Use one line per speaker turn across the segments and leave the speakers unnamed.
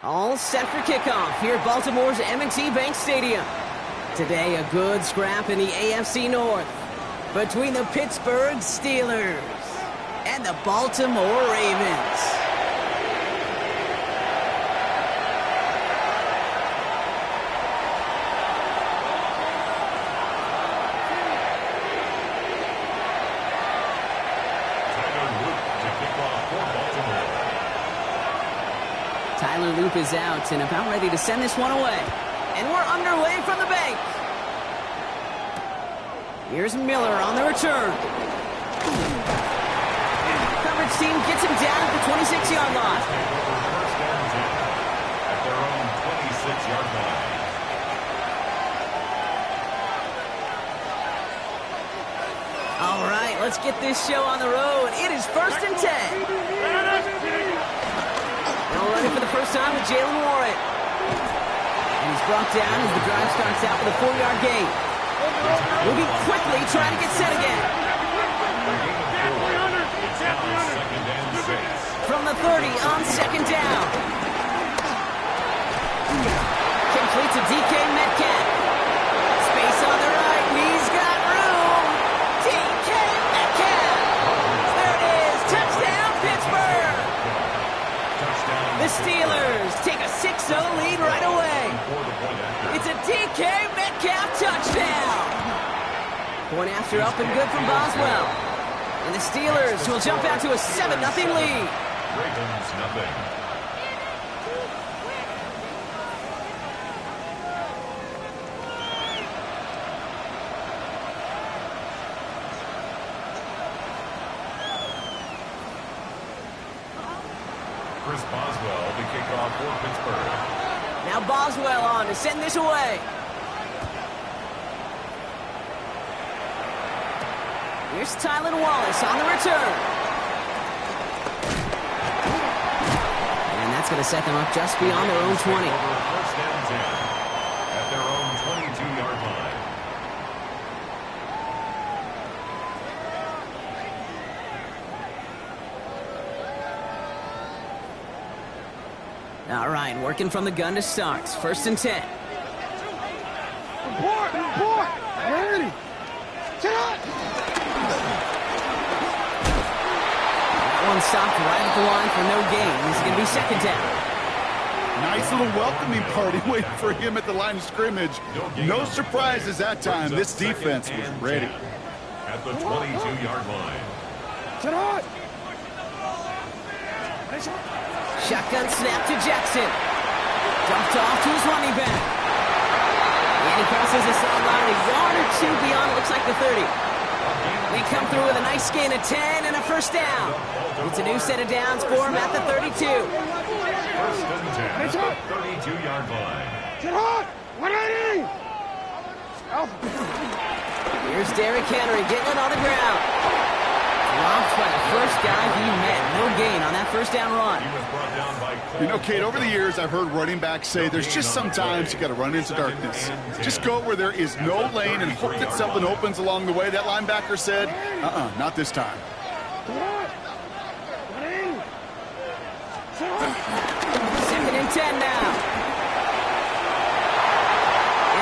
All set for kickoff here at Baltimore's M&T Bank Stadium. Today, a good scrap in the AFC North between the Pittsburgh Steelers and the Baltimore Ravens. Tyler Loop is out and about ready to send this one away. And we're underway from the bank. Here's Miller on the return. Coverage team gets him down at the 26-yard line.
At their own 26-yard line.
All right, let's get this show on the road. It is 1st and 10. All ready for the first time with Jalen Warren. And he's brought down as the drive starts out with a 4-yard gain. Moving quickly, trying to get set again. From the 30 on 2nd down. Complete to DK Metcalf. Space on the right, he's got room. DK Metcalf. There it is, touchdown Pittsburgh. The Steelers take a 6-0 lead right away. It's a DK Metcalf touchdown. Point after up and good from Boswell. And the Steelers will jump out to a 7-0 lead.
Ravens nothing. Chris Boswell to kick off for Pittsburgh.
Now Boswell on to send this away. Here's Tylan Wallace on the return. And that's going to set them up just beyond their own 20.
First and 10 at their own 22-yard line.
All right, working from the gun to start. 1st and 10.
Report! Ready! Sit up!
One stopped right at the line for no gain. This is going to be 2nd down.
Nice little welcoming party waiting for him at the line of scrimmage. No surprises that time. This defense was ready.
At the 22-yard line.
Sit up!
Shotgun snap to Jackson. Dumped off to his running back. And he crosses the sideline a yard or two beyond, it looks like the 30. They come through with a nice gain of 10 and a 1st down. It's a new set of downs for him at the 32.
1st and 10 at the 32-yard line.
Sit hot! 180!
Here's Derrick Henry getting it on the ground. Dropped by the first guy he met. No gain on that 1st down run.
He was brought down by
You know, Kate, over the years, I've heard running backs say there's just sometimes you got to run into darkness. Just go where there is no lane and hope that something opens along the way. That linebacker said, not this time.
2nd and 10 now.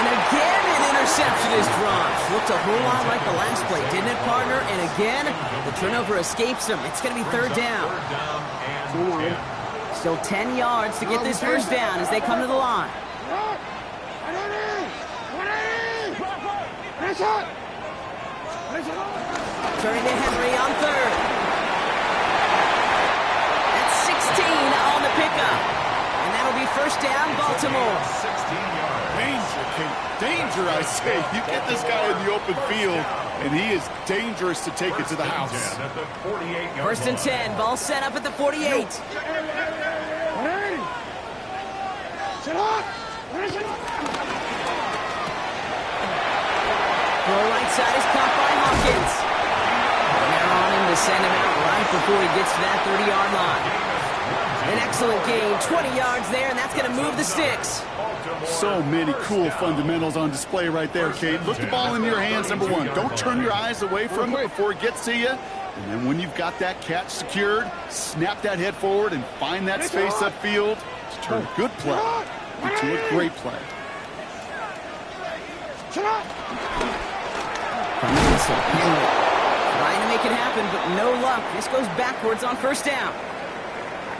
And again, an interception is dropped. Looked a whole lot like the last play, didn't it, partner? And again, the turnover escapes him. It's going to be 3rd down. Still 10 yards to get this 1st down as they come to the line. Turning to Henry on 3rd. That's 16 on the pickup. And that'll be 1st down, Baltimore.
16 yards.
Danger, Kate. Danger, I say. You get this guy in the open field, and he is dangerous to take it to the house.
At the 48-yard
1st and 10. Ball set up at the 48. The right side is caught by Hawkins. And they're on him to send him out right before he gets to that 30-yard line. An excellent gain, 20 yards there, and that's going to move the sticks.
So many cool fundamentals on display right there, Kate. Look the ball in your hands, number one. Don't turn your eyes away from it before it gets to you. And then when you've got that catch secured, snap that head forward and find that space upfield to turn a good play into a great play.
From the whistle, Henry trying to make it happen, but no luck. This goes backwards on first down.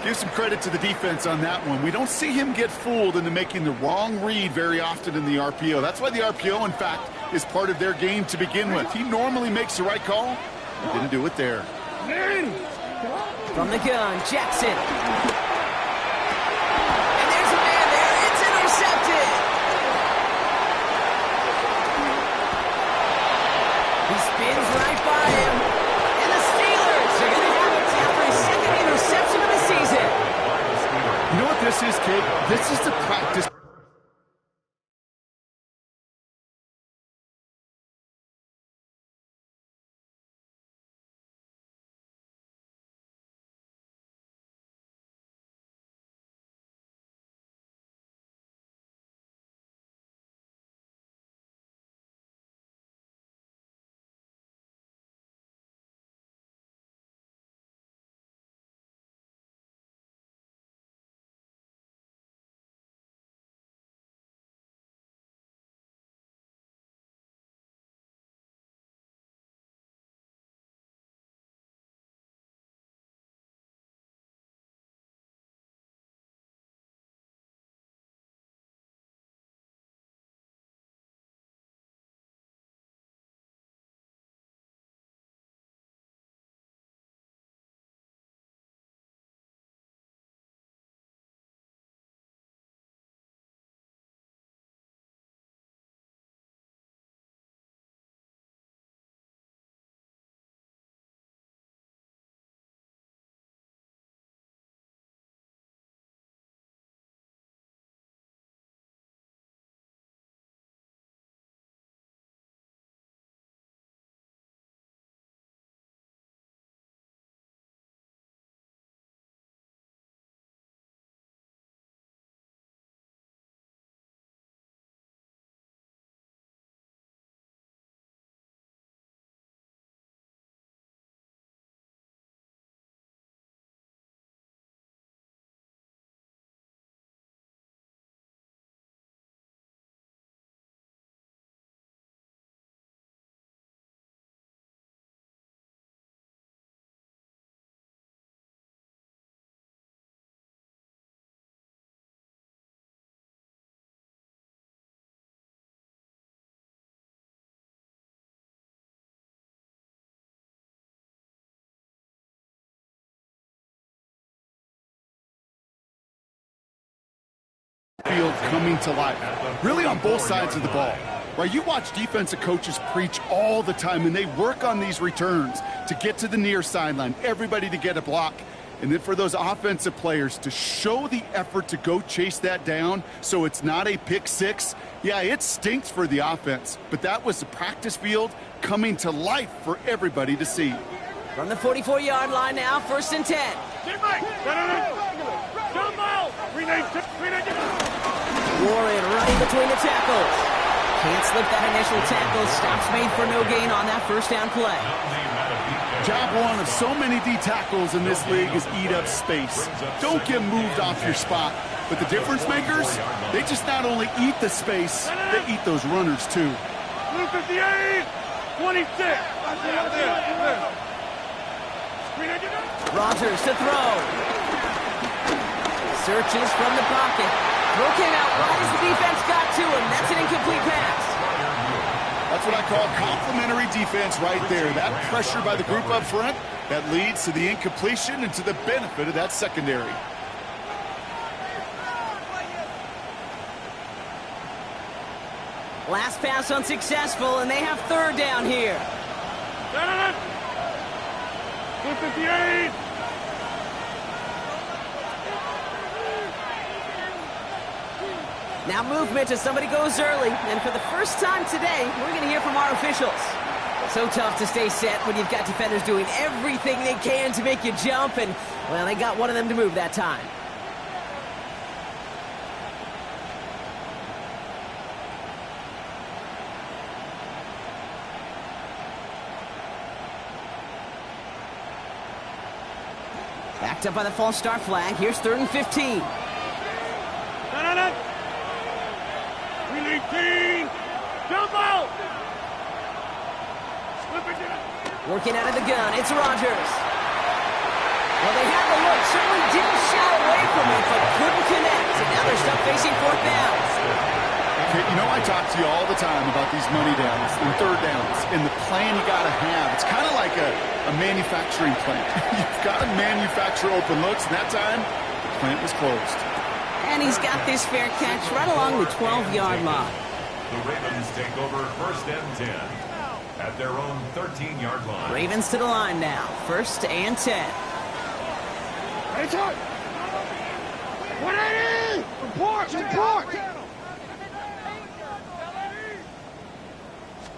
Give some credit to the defense on that one. We don't see him get fooled into making the wrong read very often in the RPO. That's why the RPO, in fact, is part of their game to begin with. He normally makes the right call. He didn't do it there.
From the gun, Jackson. And there's a man there. It's intercepted. He spins right by him. And the Steelers are going to have it after his second interception of the season.
You know what this is, Kate? This is the practice. Field coming to life, really on both sides of the ball. Right, you watch defensive coaches preach all the time, and they work on these returns to get to the near sideline, everybody to get a block, and then for those offensive players to show the effort to go chase that down so it's not a pick six. Yeah, it stinks for the offense, but that was the practice field coming to life for everybody to see.
From the 44-yard line now, 1st and 10. Warren running between the tackles. Can't slip that initial tackle. Stops made for no gain on that first down play.
Job one of so many D tackles in this league is eat up space. Don't get moved off your spot. But the difference makers, they just not only eat the space, they eat those runners too.
26.
Rogers to throw. Searches from the pocket. Throw came out right as the defense got to him. That's an incomplete pass.
That's what I call complimentary defense right there. That pressure by the group up front, that leads to the incompletion and to the benefit of that secondary.
Last pass unsuccessful, and they have 3rd down here.
58.
Now movement as somebody goes early, and for the first time today, we're going to hear from our officials. So tough to stay set when you've got defenders doing everything they can to make you jump, and, well, they got one of them to move that time. Backed up by the false start flag. Here's 3rd and 15.
18. Jump out. Slip it down.
Working out of the gun, it's Rodgers. Well, they had the look, certainly didn't shy away from it, but couldn't connect. And now they're stuck facing fourth downs.
Okay, you know I talk to you all the time about these money downs and third downs and the plan you got to have. It's kind of like a manufacturing plant. You've got to manufacture open looks, and that time, the plant was closed.
And he's got this fair catch right along the 12-yard line.
The Ravens take over first and 10 at their own 13-yard line.
Ravens to the line now, first and 10.
Hey, Chuck. 180. Report.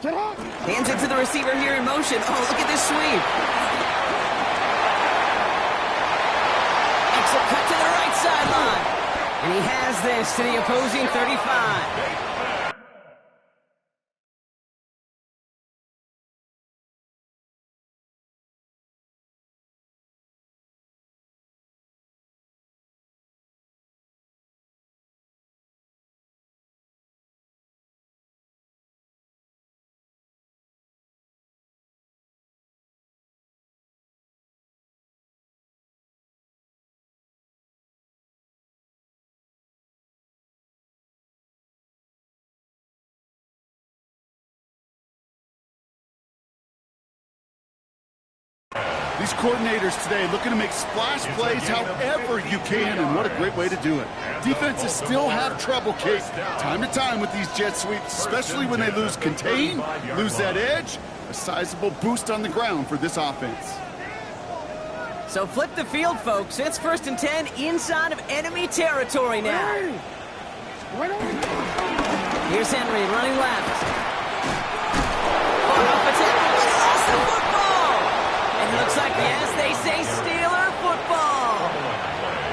Get up.
Hands it to the receiver here in motion. Oh, look at this sweep. Exit cut to the right sideline. And he has this to the opposing 35.
These coordinators today looking to make splash plays however you can, and what a great way to do it. Defenses still have trouble, Kate, time to time with these jet sweeps, especially when they lose contain, lose that edge. A sizable boost on the ground for this offense.
So flip the field, folks. It's first and 10 inside of enemy territory now. Here's Henry running left. Off attack. Lost the football. And it looks like, yes, they say Steeler football.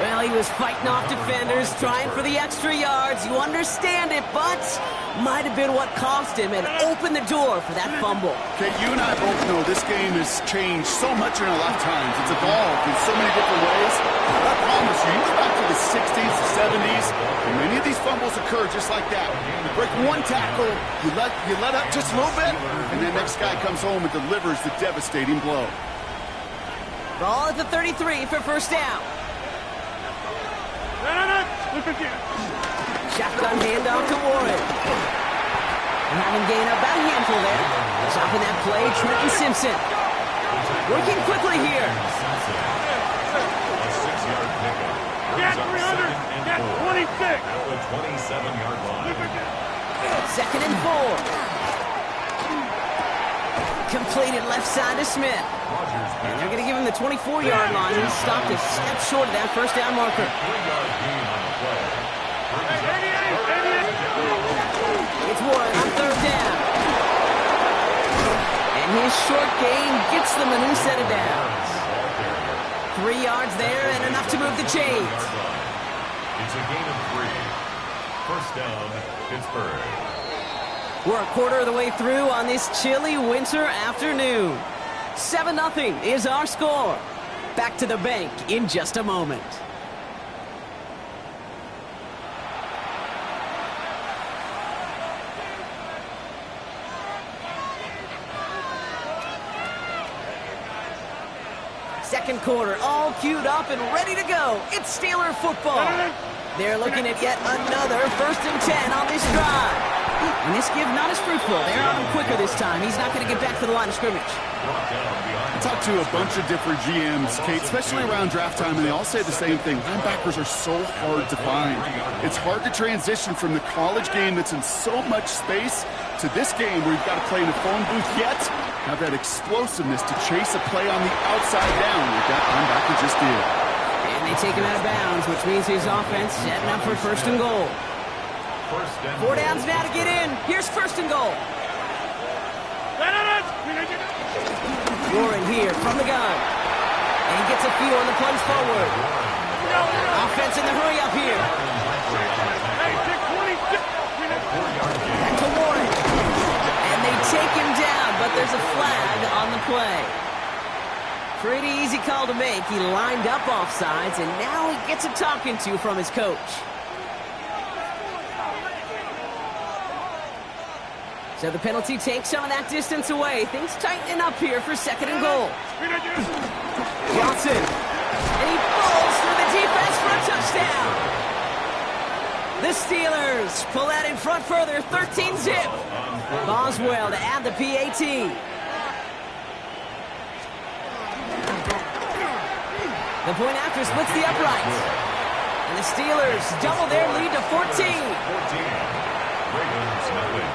Well, he was fighting off defenders, trying for the extra yards. You understand it, but might have been what cost him and opened the door for that fumble.
Okay, you and I both know this game has changed so much in our lifetimes. It's evolved in so many different ways. I promise you, you go back to the 60s, the 70s, and many of these fumbles occur just like that. You break one tackle, you let up just a little bit, and the next guy comes home and delivers the devastating blow.
Ball at the 33 for first down. Shotgun handoff to Warren. Having gained about a handful there. Stopping that play, Trenton Simpson. Working quickly here.
A 6-yard pickup.
Get 300. Get 26.
At the 27-yard line.
Second and 4. Completed left side to Smith. And they're going to give him the 24-yard line. He stopped a step short of that first down marker.
3-yard gain on the play.
It's Warren on third down. And his short gain gets them a new set of downs. 3 yards there and enough to move the chains.
It's a gain of 3. First down, Pittsburgh.
We're a quarter of the way through on this chilly winter afternoon. 7-0 is our score. Back to the bank in just a moment. Second quarter, all queued up and ready to go. It's Steeler football. They're looking at yet another first and 10 on this drive. And this give not as fruitful. They're on him quicker this time. He's not going to get back to the line of scrimmage.
I talked to a bunch of different GMs, Kate, especially around draft time, and they all say the same thing. Linebackers are so hard to find. It's hard to transition from the college game that's in so much space to this game where you've got to play in a phone booth, yet have that explosiveness to chase a play on the outside down like that linebacker just did.
And they take him out of bounds, which means his offense setting up for first and goal. 4 downs now to get in. Here's first and goal. Warren here from the gun. And he gets a feel on the plunge forward. Offense in the hurry up here. Back to Warren. And they take him down, but there's a flag on the play. Pretty easy call to make. He lined up offsides, and now he gets a talking to from his coach. So the penalty takes some of that distance away. Things tightening up here for 2nd and goal. Johnson. And he falls through the defense for a touchdown. The Steelers pull out in front further, 13-zip. Boswell to add the PAT. The point after splits the uprights. And the Steelers double their lead to 14.
Ravens nothing.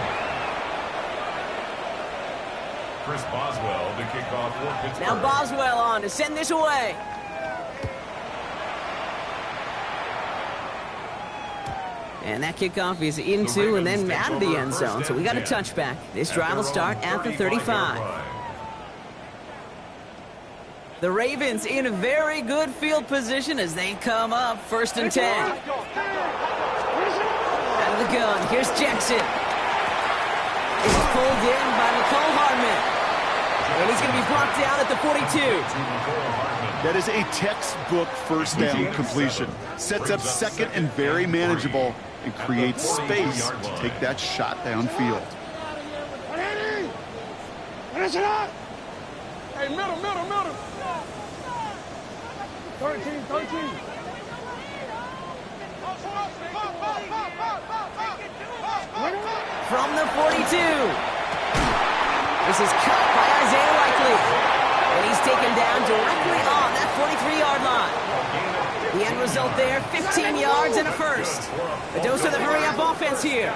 Chris Boswell to kick off for Pittsburgh.
Now Boswell on to send this away. And that kickoff is into and then out of the end zone. So we got a touchback. This drive will start at the 35. The Ravens in a very good field position as they come up 1st and 10. Out of the gun, here's Jackson. It's pulled in by McCall Hardman. And he's going to be brought down at the 42.
That is a textbook first down completion. Sets up 2nd and very manageable and creates space to take that shot downfield.
Hey, middle. 13.
From the 42. This is cut by Isaiah Likely. And he's taken down directly on that 43-yard line. The end result there, 15 yards and a first. A dose of the hurry-up offense here.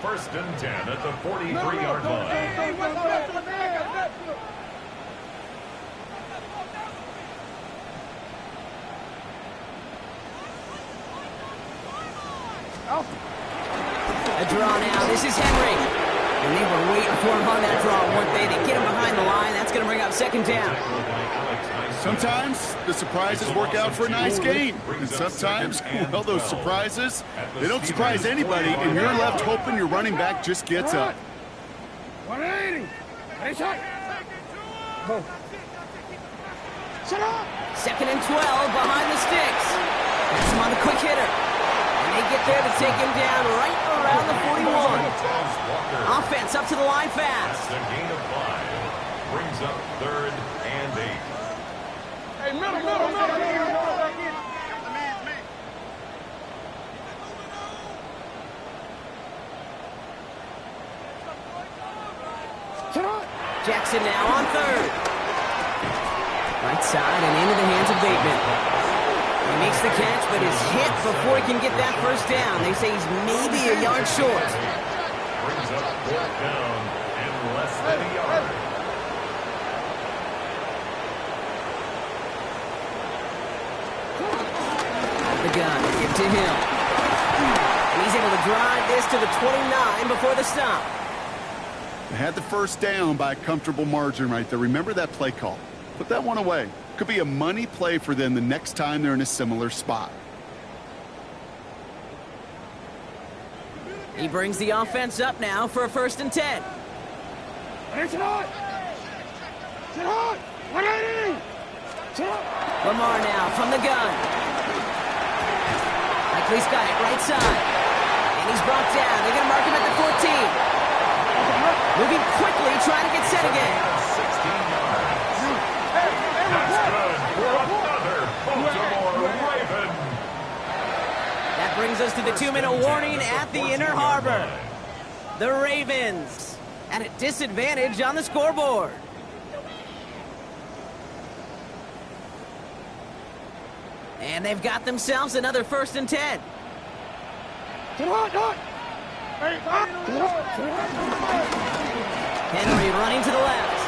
1st and 10 at the 43-yard line.
A draw now. This is Henry. And they were waiting for him on that draw, weren't they? They get him behind the line. That's going to bring up 2nd down.
Sometimes the surprises work out for a nice gain. And sometimes, well, those surprises, they don't surprise anybody, and you're left hoping your running back just gets up.
180. Go.
2nd and 12 behind the sticks. That's him on the quick hitter. And they get there to take him down right around the 41. Offense up to the line fast.
The gain of 5 brings up 3rd and 8.
Hey, middle.
Jackson now on 3rd. Right side and into the hands of Bateman. He makes the catch, but is hit before he can get that first down. They say he's maybe a yard short.
Brings up 4th down and less than a yard.
The gun, give to him. And he's able to drive this to the 29 before the stop.
They had the first down by a comfortable margin right there. Remember that play call. Put that one away. Could be a money play for them the next time they're in a similar spot.
He brings the offense up now for a 1st and 10. Lamar now from the gun. Likely's got it right side. And he's brought down. They're going to mark him at the 14. Moving quickly, trying to get set again.
16 yards. That's good for another Baltimore Raven.
That brings us to the 2-minute warning at the Inner Harbor. The Ravens at a disadvantage on the scoreboard. And they've got themselves another 1st and 10. Henry running to the left.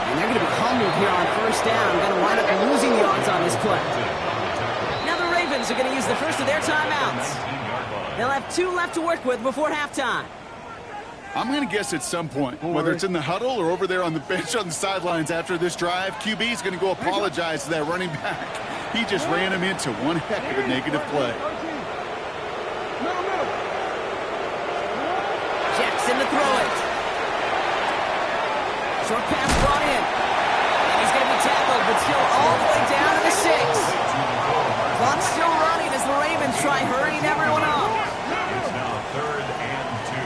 And they're going to be humbled here on 1st down. Going to wind up losing yards on this play. Now the Ravens are going to use the first of their timeouts. They'll have 2 left to work with before halftime.
I'm going to guess at some point, whether it's in the huddle or over there on the bench on the sidelines after this drive, QB is going to go apologize to that running back. He just ran him into one heck of a negative play.
Jackson to throw it. Short pass brought in. And he's going to be tackled, but still all the way down to the 6. Clock still running as the Ravens try hurrying everyone up.
It's now 3rd and 2.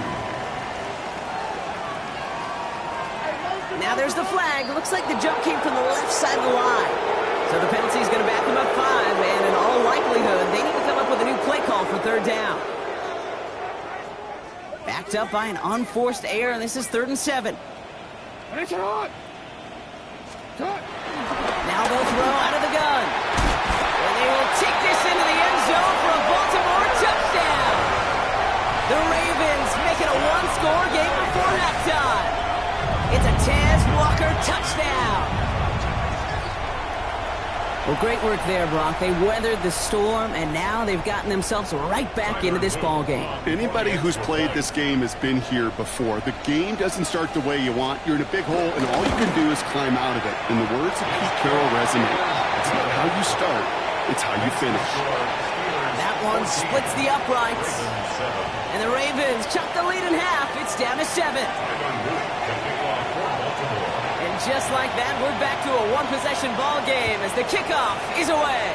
there's the flag. Looks like the jump came from the left side of the line. So the penalty is going to back them up 5, and in all likelihood, they need to come up with a new play call for 3rd down. Backed up by an unforced error, and this is 3rd and 7.
It's hot. Cut.
Now they'll throw out of the gun. And they will take this into the end zone for a Baltimore touchdown. The Ravens make it a 1-score game before halftime. It's a Taz Walker touchdown. Well, great work there, Brock. They weathered the storm, and now they've gotten themselves right back into this ball game.
Anybody who's played this game has been here before. The game doesn't start the way you want. You're in a big hole, and all you can do is climb out of it. In the words of Pete Carroll resonate, it's not how you start, it's how you finish.
That one splits the uprights. And the Ravens chuck the lead in half. It's down to 7. And just like that, we're back to a 1-possession ball game as the kickoff is away.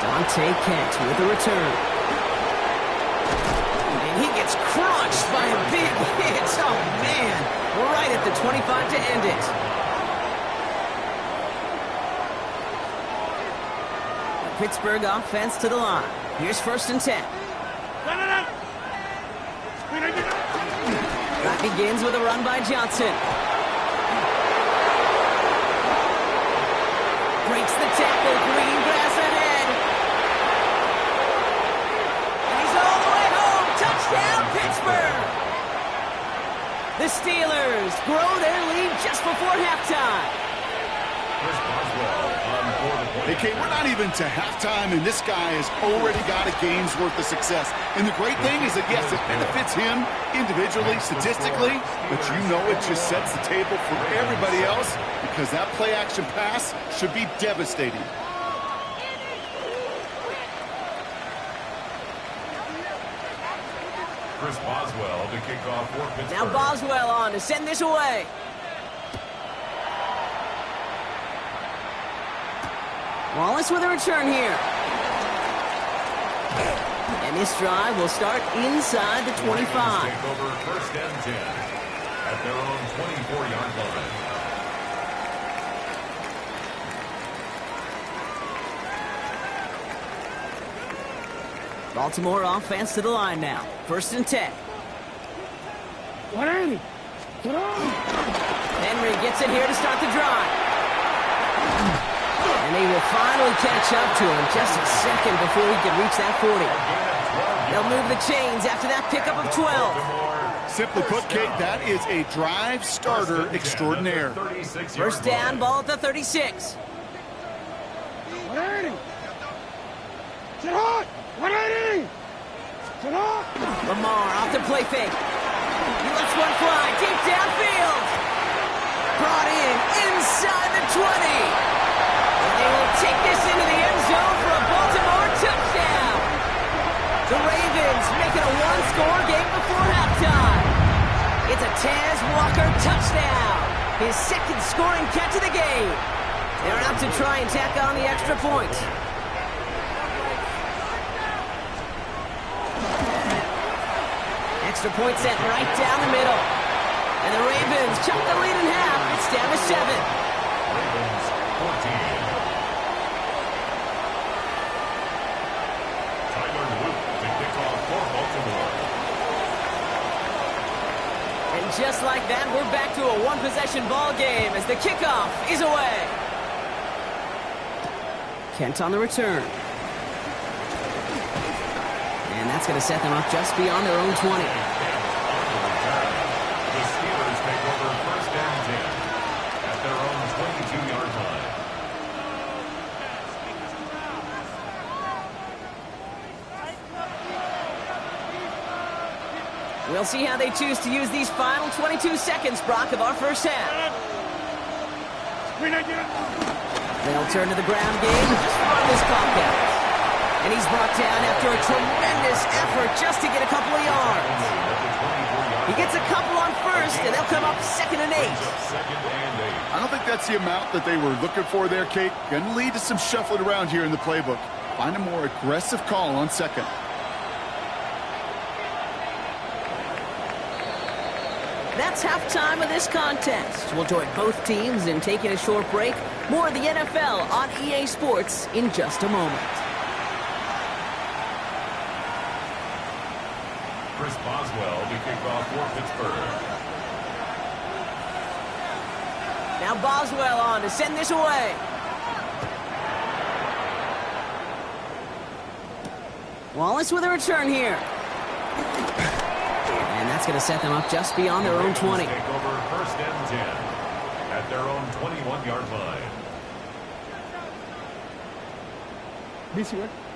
Dante Kent with the return. And he gets crushed by a big hit. Oh, man. Right at the 25 to end it. Pittsburgh offense to the line. Here's 1st and 10. That begins with a run by Johnson. Breaks the tackle. Green grass ahead. And he's all the way home. Touchdown, Pittsburgh. The Steelers grow their lead just before halftime.
Hey, Kate, we're not even to halftime, and this guy has already got a game's worth of success. And the great thing is that, yes, it benefits him individually, statistically, but you know it just sets the table for everybody else because that play-action pass should be devastating.
Chris Boswell to kick off for Pittsburgh.
Now Boswell on to send this away. Wallace with a return here. And this drive will start inside the 25.
Take over 1st and 10 at their own 24-yard line.
Baltimore offense to the line now. 1st and 10.
180. Get on.
Henry gets it here to start the drive. And they will finally catch up to him just a second before he can reach that 40. They'll move the chains after that pickup of 12.
Simply put, Kate, that is a drive starter extraordinaire.
1st down, ball at the 36.
180. Get hot. 180. Get hot.
Lamar off the play fake. He lets one fly deep downfield. Brought in inside the 20. They will take this into the end zone for a Baltimore touchdown. The Ravens make it a 1-score game before halftime. It's a Taz Walker touchdown. His 2nd scoring catch of the game. They're out to try and tack on the extra point. Extra point set right down the middle. And the Ravens chuck the lead in half. It's down to 7.
Ravens 14.
And just like that, we're back to a 1-possession ball game as the kickoff is away. Kent on the return. And that's going to set them up just beyond their own 20.
The Steelers take over 1st and 10 at their own 22-yard line.
We'll see how they choose to use these final 22 seconds, Brock, of our first half. They'll turn to the ground game and just run this clock out. And he's brought down after a tremendous effort just to get a couple of yards. He gets a couple on 1st, and they'll come up 2nd and 8.
I don't think that's the amount that they were looking for there, Kate. Going to lead to some shuffling around here in the playbook. Find a more aggressive call on 2nd.
That's halftime of this contest. We'll join both teams in taking a short break. More of the NFL on EA Sports in just a moment.
Chris Boswell to kick off for Pittsburgh.
Now Boswell on to send this away. Wallace with a return here. And that's going to set them up just beyond their own 20.
Take over first and 10 at their own 21-yard line.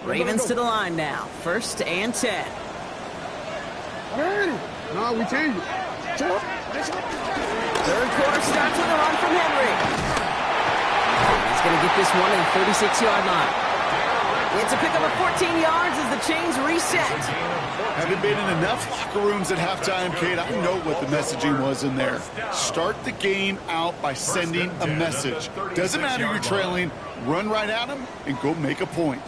Ravens to the line now. First and 10.
No, we change it.
Third quarter starts with a run from Henry. He's going to get this one at the 36-yard line. It's a pickup of 14 yards as the chains reset.
Having been in enough locker rooms at halftime, Kate, I know what the messaging was in there. Start the game out by sending a message. Doesn't matter you're trailing, run right at them and go make a point.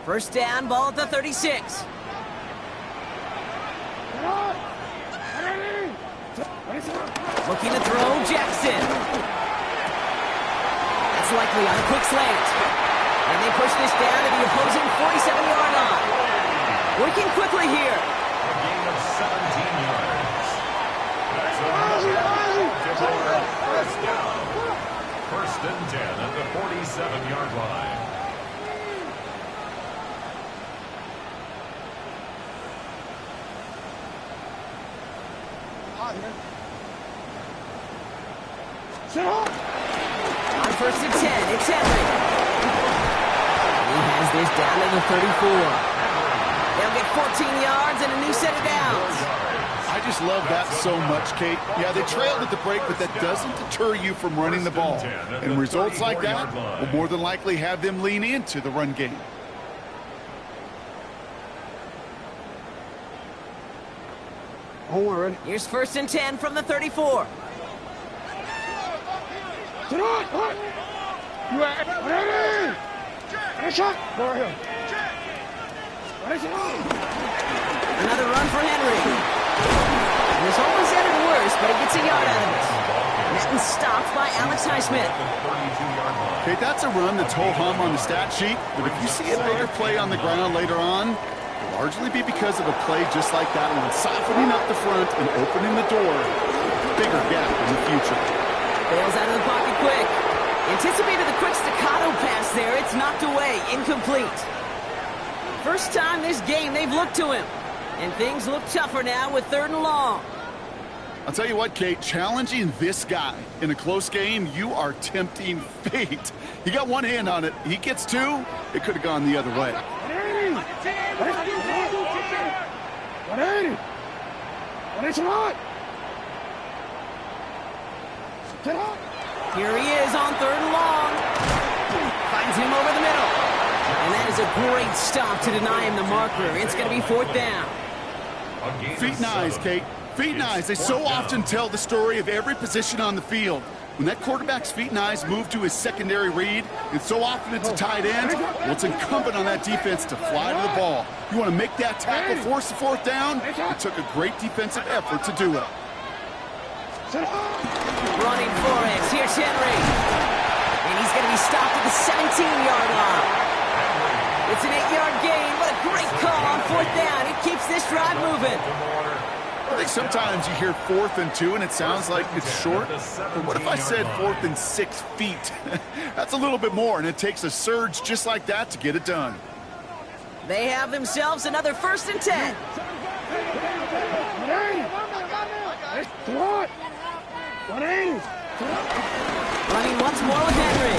First down, ball at the 36. Looking to throw, Jackson. That's likely on a quick slant. And they push this down to the opposing 47-yard line. Working quickly here.
A gain of 17 yards. That's first down. First and 10 at the 47-yard line.
On first and 10, it's Henry. He has this down to the 34. They'll get 14 yards and a new set of downs.
I just love that so much, Kate. Yeah, they trailed at the break, but that doesn't deter you from running the ball. And results like that will more than likely have them lean into the run game.
Hold on, ready?
Here's first and 10 from the 34.
Sit on! You are ready! Ready, shot! Go right here. Ready, shot!
Another run for Henry. And this almost ended worse, but he gets a yard out of it. Net and stopped by Alex Highsmith.
Okay, that's a run that's ho-hum on the stat sheet, but if you see a bigger play on the ground later on, it'll largely be because of a play just like that one, softening up the front and opening the door. Bigger gap in the future.
Bails out of the pocket quick. Anticipated the quick staccato pass there. It's knocked away. Incomplete. First time this game they've looked to him. And things look tougher now with third and long.
I'll tell you what, Kate, challenging this guy in a close game, you are tempting fate. He got one hand on it. He gets two. It could have gone the other way.
180! 180 shot!
Here he is on third and long. Finds him over the middle. And that is a great stop to deny him the marker. It's going to be fourth down.
Feet and eyes, Kate. Feet and eyes. They so often tell the story of every position on the field. When that quarterback's feet and eyes move to his secondary read, and so often it's a tight end, well, it's incumbent on that defense to fly to the ball. You want to make that tackle, force the fourth down? It took a great defensive effort to do it.
Running for it. Here's Henry. And he's going to be stopped at the 17-yard line. It's an 8-yard gain. What a great call on fourth down. It keeps this drive moving.
I think sometimes you hear 4th and 2 and it sounds like it's short. But what if I said 4th and 6 feet? That's a little bit more, and it takes a surge just like that to get it done.
They have themselves another first and 10. Running once more with Henry.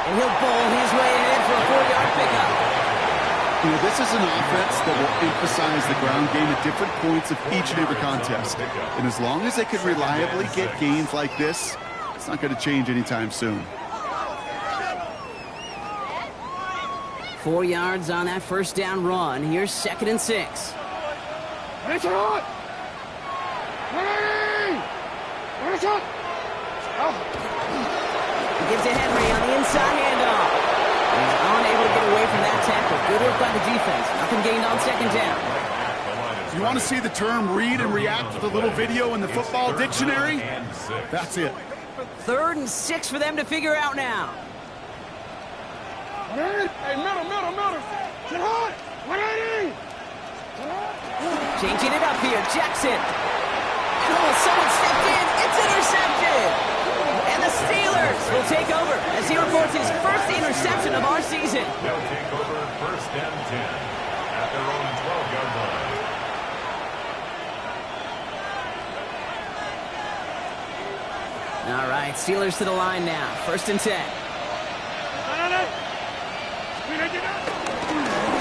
And he'll bowl his way ahead for a 4-yard pickup.
You know, this is an offense that will emphasize the ground game at different points of each and every contest. And as long as they can reliably get gains like this, it's not going to change anytime soon.
4 yards on that first down run. Here's second and 6. He gives to Henry on the inside handoff. He's unable to get away from that attack, but good work by the defense. Nothing gained on second down.
You want to see the term read and react with a little video in the football dictionary? That's it.
3rd and 6 for them to figure out now.
Hey, middle. Get hard. 180.
Changing it up here, Jackson. Oh, someone stepped in. It's intercepted. And the Steelers will take over as he reports his first interception of our season.
They'll take over 1st and 10 at their own 12-yard line.
All right, Steelers to the line now. 1st and 10.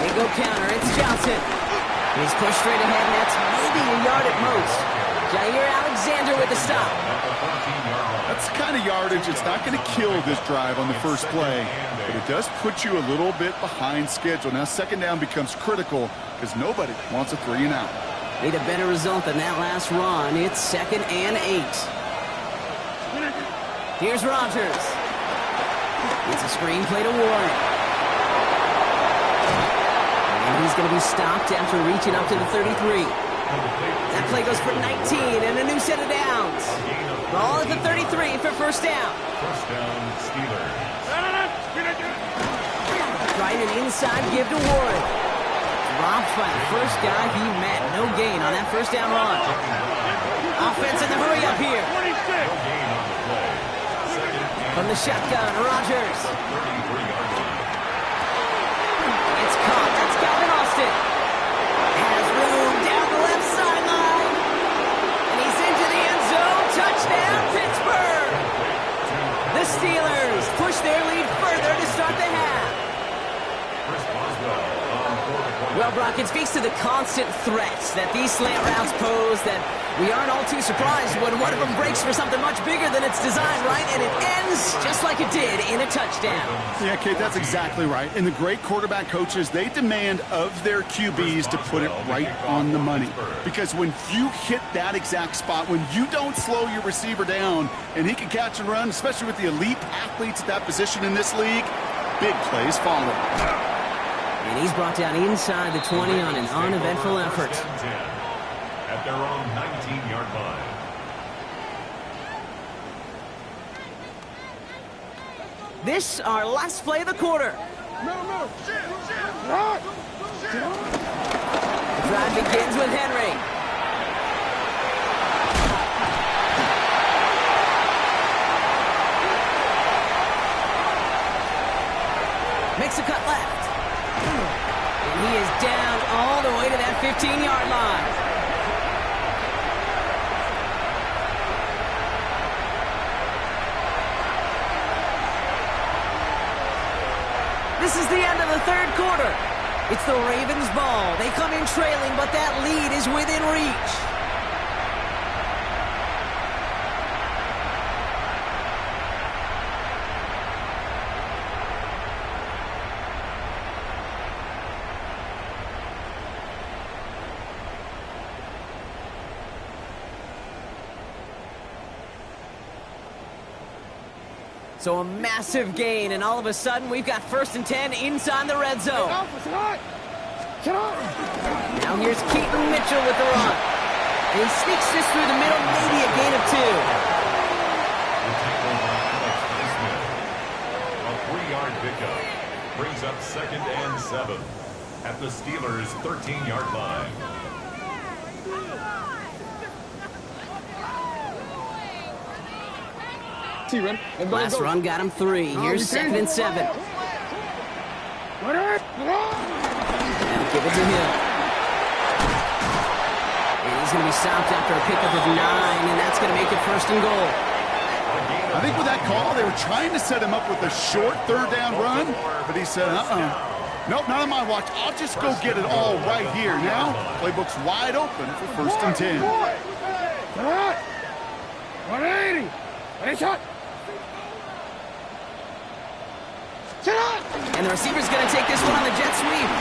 They go counter. It's Johnson. He's pushed straight ahead, and that's maybe a yard at most. Jair Alexander with the stop.
That's the kind of yardage it's not going to kill this drive on the first play, but it does put you a little bit behind schedule. Now, second down becomes critical because nobody wants a 3 and out.
Need a better result than that last run. It's 2nd and 8. Here's Rodgers. It's a screen play to Warren. And he's going to be stopped after reaching up to the 33. That play goes for 19 and a new set of downs. Ball at the 33 for 1st down.
1st down, Steelers.
Trying an inside give to Warren. Dropped by the first guy he met. No gain on that 1st down run. Offense in the hurry up here.
No gain on the play. 2nd and
From the shotgun, Rodgers.
33-yard line.
It's caught. That's Calvin Austin. Has room down the left sideline. And he's into the end zone. Touchdown, Pittsburgh. The Steelers push their lead further to start the half.
Chris Boswell on 4
Well, Brock, it speaks to the constant threats that these slant routes pose that we aren't all too surprised when one of them breaks for something much bigger than it's designed, right? And it ends just like it did in a touchdown.
Yeah, Kate, that's exactly right. And the great quarterback coaches, they demand of their QBs to put it right on the money. Because when you hit that exact spot, when you don't slow your receiver down and he can catch and run, especially with the elite athletes at that position in this league, big plays follow.
And he's brought down inside the 20 on an uneventful effort.
At their own 19-yard line.
This, our last play of the quarter.
Middle.
The drive begins with Henry. Makes a cut left. And he is down all the way to that 15-yard line. This is the end of the 3rd quarter. It's the Ravens' ball. They come in trailing, but that lead is within reach. So a massive gain, and all of a sudden, we've got 1st and 10 inside the red zone. Now here's Keaton Mitchell with the run. And he sneaks this through the middle, maybe a gain of 2.
A 3-yard pickup brings up 2nd and 7 at the Steelers' 13-yard line.
Last run got him 3. Here's 2nd and 7. Now give it to him. And he's going to be stopped after a pickup of 9, and that's going to make it 1st and goal.
I think with that call, they were trying to set him up with a short 3rd down run, but he said, nope, not on my watch. I'll just go get it all right here. Now, playbook's wide open for 1st and 10.
180. Ready, shot.
And the receiver's going to take this one on the jet sweep.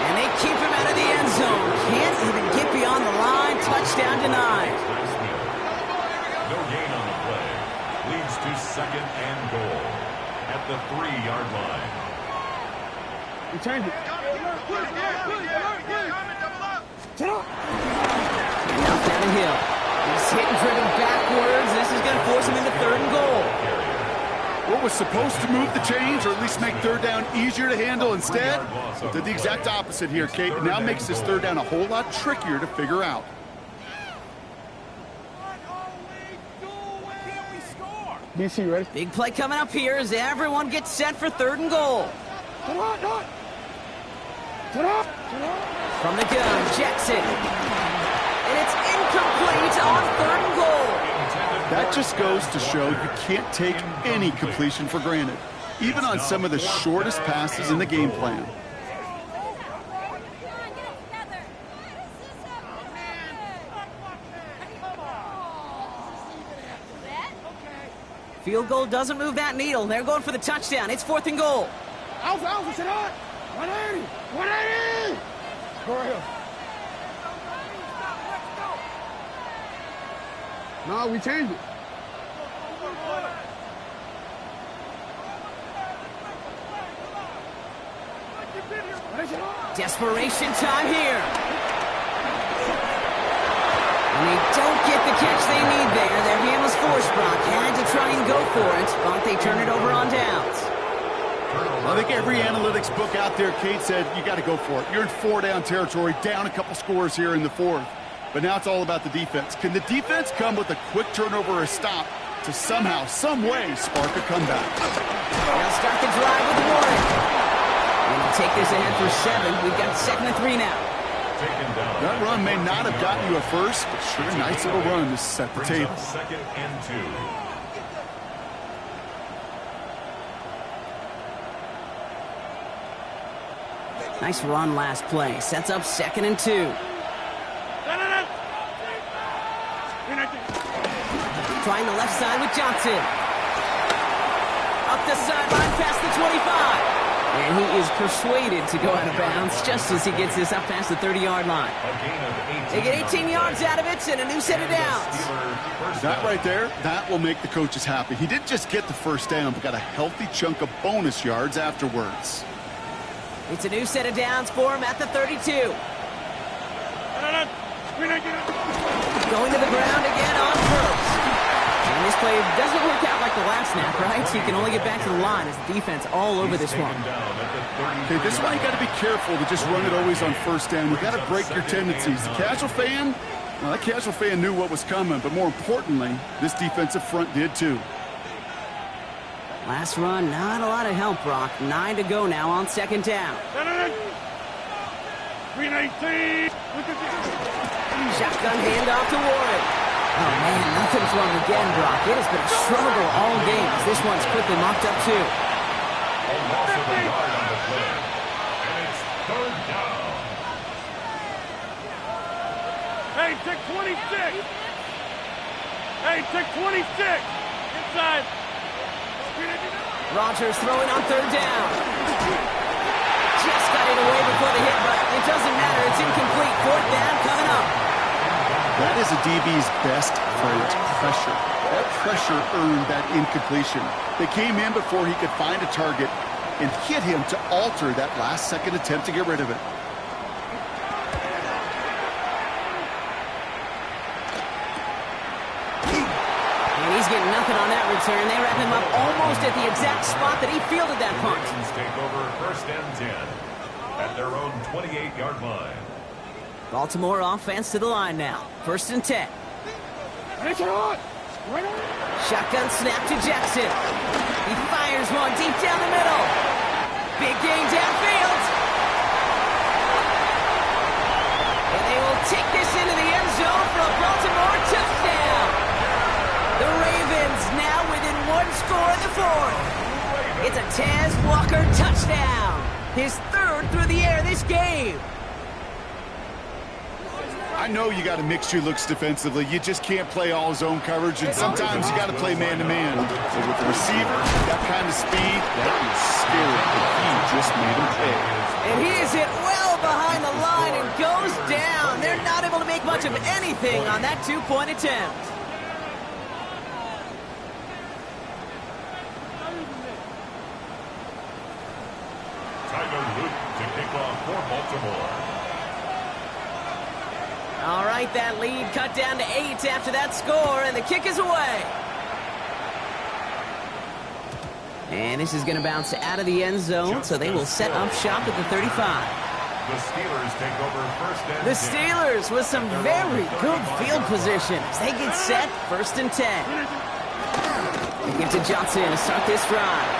And they keep him out of the end zone. Can't even get beyond the line. Touchdown denied.
No gain on the play. Leads to 2nd and goal at the 3-yard line.
We change it. Sit up.
Knocked down a hill. He's hit and driven backwards. This is going to force him into 3rd and goal.
What was supposed to move the chains, or at least make 3rd down easier to handle instead, well, did the exact opposite here, Kate. It now makes this 3rd down a whole lot trickier to figure out.
DC, ready?
Big play coming up here as everyone gets set for 3rd and goal. From the gun, Jackson. And it's incomplete on 3rd and goal.
That just goes to show you can't take any completion for granted, even on some of the shortest passes in the game plan.
Field goal doesn't move that needle. They're going for the touchdown. It's 4th and goal.
Alpha, sit up. 180. 180. Go right here. No, we changed it.
Desperation time here. And they don't get the catch they need there. Their hand was forced, Brock. Had to try and go for it, but they turn it over on downs.
I think every analytics book out there, Kate, said you got to go for it. You're in 4-down territory, down a couple scores here in the 4th. But now it's all about the defense. Can the defense come with a quick turnover or a stop to somehow, some way, spark a comeback?
They'll start the drive with Warren. And they'll take this ahead for 7. We've got 2nd and 3 now.
That run may not have gotten you a first, but sure, nice little run to set the table.
2nd and 2.
Nice run last play. Sets up 2nd and 2. Trying the left side with Johnson. Up the sideline past the 25. And he is persuaded to go out of bounds just as he gets this up past the 30-yard line. They get 18 yards out of it and a new set of downs.
That right there, that will make the coaches happy. He didn't just get the first down, but got a healthy chunk of bonus yards afterwards.
It's a new set of downs for him at the 32. Going to the ground again on first. And this play doesn't work out like the last snap, right? So you can only get back to the line as the defense all over this one.
Okay, this is why you got to be careful to just run it always on first down. You got to break your tendencies. The casual fan, well, that casual fan knew what was coming, but more importantly, this defensive front did too.
Last run, not a lot of help, Brock. 9 to go now on 2nd down.
319.
Shotgun handoff to Warren. Oh, man, nothing's wrong again, Brock. It has been a struggle all game as this one's quickly mocked up, too.
A loss of a yard on the play. And it's 3rd down.
Hey, take 26. Hey, take 26. Inside.
Rodgers throwing on 3rd down. Just got it away before the hit, but it doesn't matter. It's incomplete. 4th down coming up.
That is a DB's best trait, pressure. That pressure earned that incompletion. They came in before he could find a target and hit him to alter that last-second attempt to get rid of it.
And he's getting nothing on that return. They wrap him up almost at the exact spot that he fielded that punt.
Take over 1st and 10 at their own 28-yard line.
Baltimore offense to the line now. 1st and 10. Shotgun snap to Jackson. He fires one deep down the middle. Big gain downfield. And they will take this into the end zone for a Baltimore touchdown. The Ravens now within 1 score in the 4th. It's a Taz Walker touchdown. His 3rd through the air this game.
I know you got to mix your looks defensively. You just can't play all zone coverage, and sometimes you got to play man-to-man. So with the receiver, that kind of speed, that is scary. He just made him pay.
And he is hit well behind the line and goes down. They're not able to make much of anything on that 2-point attempt.
Tyler Luke for Baltimore.
All right, that lead cut down to 8 after that score, and the kick is away. And this is going to bounce out of the end zone, so they will set up shop at the 35.
The Steelers take over first and 10.
The Steelers with some very good field position as they get set, first and 10. They give to Johnson to start this drive.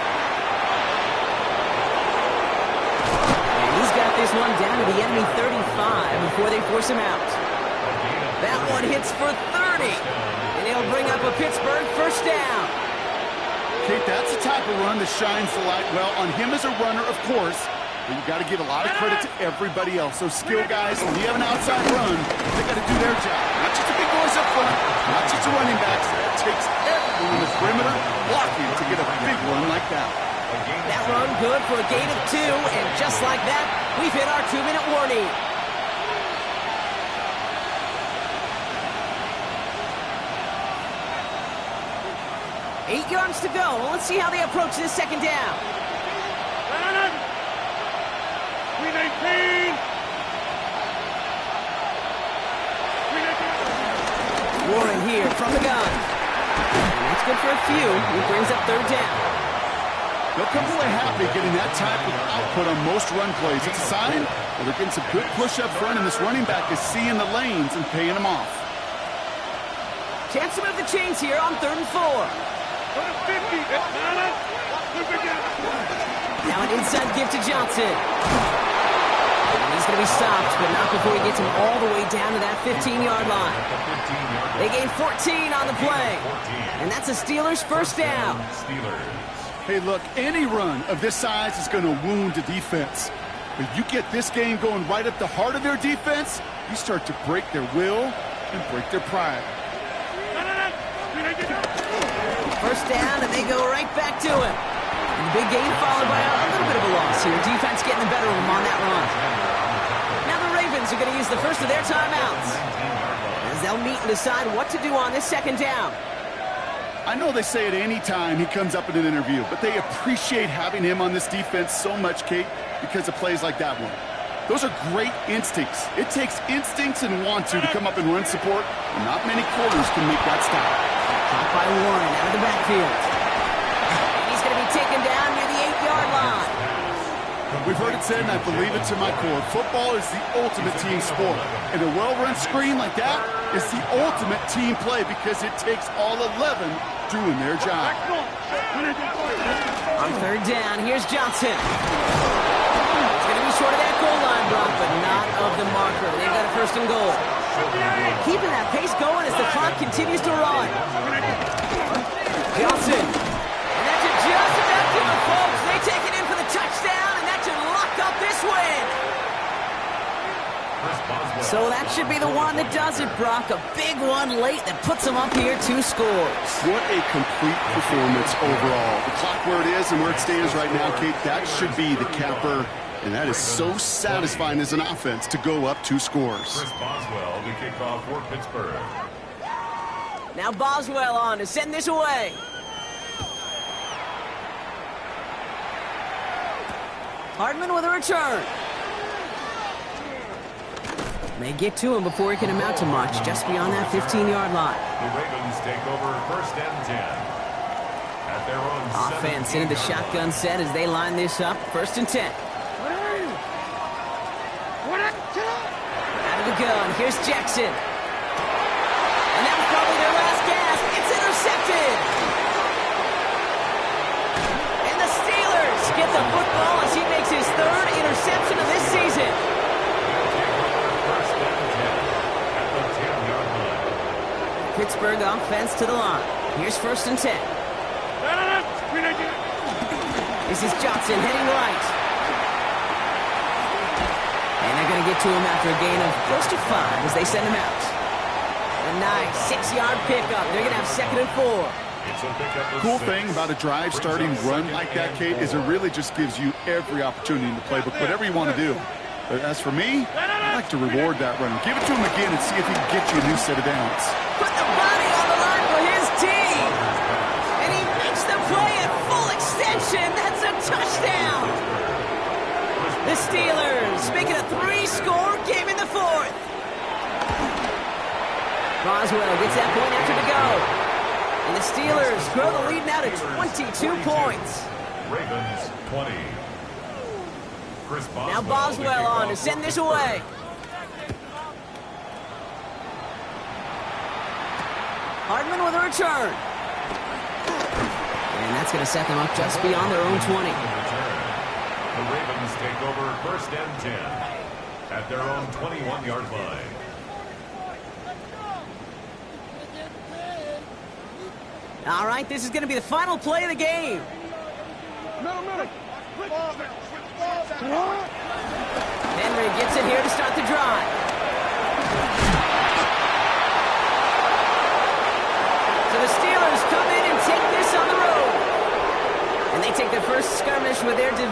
And he's got this one down to the enemy 35 before they force him out. That one hits for 30, and he'll bring up a Pittsburgh first down.
Kate, that's the type of run that shines the light well on him as a runner, of course, but you got to give a lot of credit to everybody else. Those skill guys, when you have an outside run, they got to do their job. Not just the big boys up front, not just the running backs. It takes everyone in the perimeter blocking to get a big run like that.
That run good for a gain of 2, and just like that, we've hit our 2-minute warning. Eight yards to go. Well, let's see how they approach this second down.
319.
Warren here from the gun. And that's good for a few. He brings up third down.
They'll come away happy getting that type of output on most run plays. It's a sign that they're getting some good push up front, and this running back is seeing the lanes and paying them off.
Chance to move the chains here on 3rd and 4. Now an inside give to Johnson. And he's going to be stopped, but not before he gets him all the way down to that 15-yard line. They gain 14 on the play. And that's a Steelers first down.
Hey, look, any run of this size is going to wound the defense. But you get this game going right at the heart of their defense, you start to break their will and break their pride.
First down, and they go right back to him. And the big game followed by a little bit of a loss here. Defense getting the better of them on that run. Now the Ravens are going to use the first of their timeouts as they'll meet and decide what to do on this second down.
I know they say it any time he comes up in an interview, but they appreciate having him on this defense so much, Kate, because of plays like that one. Those are great instincts. It takes instincts and want to come up and run support, and not many quarters can make that stop.
Caught by Warren out of the backfield. And he's going to be taken down near the 8-yard line.
We've heard it said, and I believe it to my core, football is the ultimate team sport. And a well-run screen like that is the ultimate team play because it takes all 11 doing their job.
On third down, here's Johnson. It's going to be short of that goal line, Brock, but not of the marker. They've got a first and goal. Keeping that pace going as the clock continues to run. Johnson. And that should just about do it, folks. They take it in for the touchdown, and that should lock up this win. So that should be the one that does it, Brock. A big one late that puts them up here 2 scores.
What a complete performance overall. The clock where it is and where it stands right now, Kate, that should be the capper. And that is so satisfying as an offense to go up 2 scores.
Chris Boswell, the kickoff for Pittsburgh.
Now Boswell on to send this away. Hardman with a return. They get to him before he can amount to much, just beyond that 15-yard line.
The Ravens take over first and 10. At their own
Offense into the shotgun set as they line this up. First and 10. Out of the gun, here's Jackson. And that was probably their last gasp. It's intercepted. And the Steelers get the football as he makes his 3rd interception of this season.
First and 10 at the 10-yard line.
Pittsburgh offense to the line. Here's first and 10. This is Johnson heading right. And they're going to get to him after a gain of close to 5 as they send him out. A nice 6-yard pickup. They're going to have 2nd and 4.
Cool thing about a drive starting run like that, Kate, is it really just gives you every opportunity in the playbook, whatever you want to do. But as for me, I like to reward that run. Give it to him again and see if he can get you a new set of downs.
Put the body on the line for his team. And he makes the play at full extension. That's a touchdown. The Steelers make Three-score game in the fourth. Boswell gets that point after to go. And the Steelers grow the lead now to 22 points.
Ravens 20. Chris Boswell
Now Boswell on to send this away. Hardman with a return. And that's going to set them up just beyond their own 20.
The Ravens take over first and 10 at their own 21-yard line.
All right, this is going to be the final play of the game. Henry gets it here to start the drive. So the Steelers come in and take this on the road. And they take their first skirmish with their division.